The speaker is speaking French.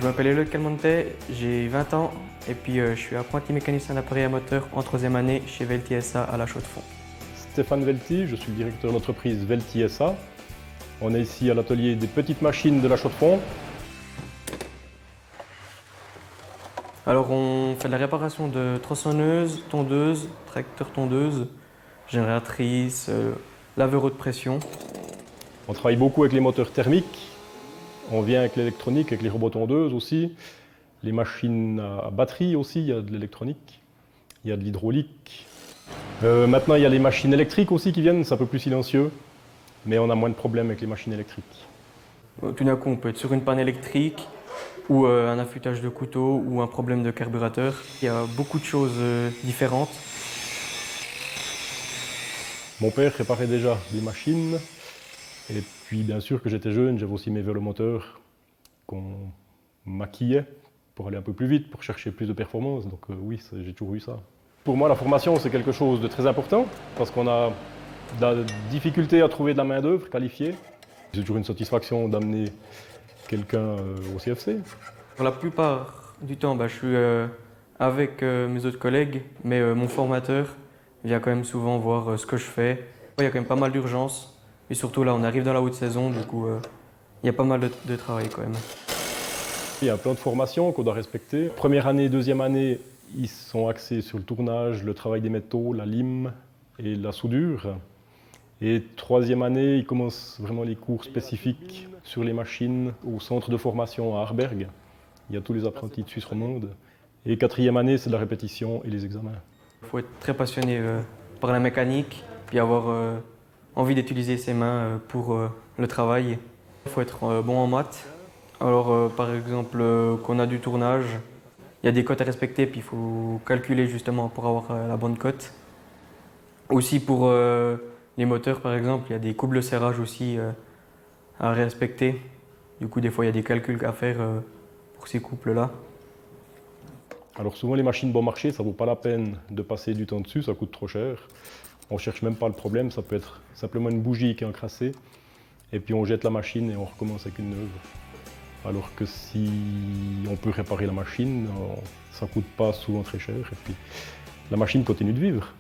m'appelle Elliot Calmonte, j'ai 20 ans et puis je suis apprenti mécanicien d'appareil à moteur en 3e année chez Velti SA à La Chaux-de-Fonds. Stéphane Velti, je suis le directeur de l'entreprise Velti SA. On est ici à l'atelier des petites machines de La Chaux-de-Fonds. Alors on fait de la réparation de tronçonneuses, tondeuses, tracteurs tondeuses, génératrices, laveurs haute pression. On travaille beaucoup avec les moteurs thermiques. On vient avec l'électronique, avec les robots tondeuses aussi. Les machines à batterie aussi, il y a de l'électronique. Il y a de l'hydraulique. Maintenant, il y a les machines électriques aussi qui viennent, c'est un peu plus silencieux. Mais on a moins de problèmes avec les machines électriques. Tout d'un coup, on peut être sur une panne électrique ou un affûtage de couteau ou un problème de carburateur. Il y a beaucoup de choses différentes. Mon père réparait déjà des machines. Et puis, bien sûr, que j'étais jeune, j'avais aussi mes vélomoteurs qu'on maquillait pour aller un peu plus vite, pour chercher plus de performance. Donc oui, j'ai toujours eu ça. Pour moi, la formation, c'est quelque chose de très important parce qu'on a de la difficulté à trouver de la main-d'œuvre qualifiée. C'est toujours une satisfaction d'amener quelqu'un au CFC. Pour la plupart du temps, je suis avec mes autres collègues, mais mon formateur vient quand même souvent voir ce que je fais. Il y a quand même pas mal d'urgences. Et surtout là, on arrive dans la haute saison, du coup, il y a pas mal de travail quand même. Il y a un plan de formation qu'on doit respecter. Première année, deuxième année, ils sont axés sur le tournage, le travail des métaux, la lime et la soudure. Et troisième année, ils commencent vraiment les cours spécifiques sur les machines au centre de formation à Arberg. Il y a tous les apprentis de Suisse romande. Et quatrième année, c'est de la répétition et les examens. Il faut être très passionné par la mécanique, puis avoir envie d'utiliser ses mains pour le travail. Il faut être bon en maths. Alors par exemple, quand on a du tournage, il y a des cotes à respecter, puis il faut calculer justement pour avoir la bonne cote. Aussi pour les moteurs par exemple, il y a des courbes de serrage aussi à respecter. Du coup, des fois, il y a des calculs à faire pour ces couples-là. Alors souvent, les machines bon marché, ça ne vaut pas la peine de passer du temps dessus, ça coûte trop cher. On ne cherche même pas le problème, ça peut être simplement une bougie qui est encrassée. Et puis on jette la machine et on recommence avec une neuve. Alors que si on peut réparer la machine, ça ne coûte pas souvent très cher. Et puis la machine continue de vivre.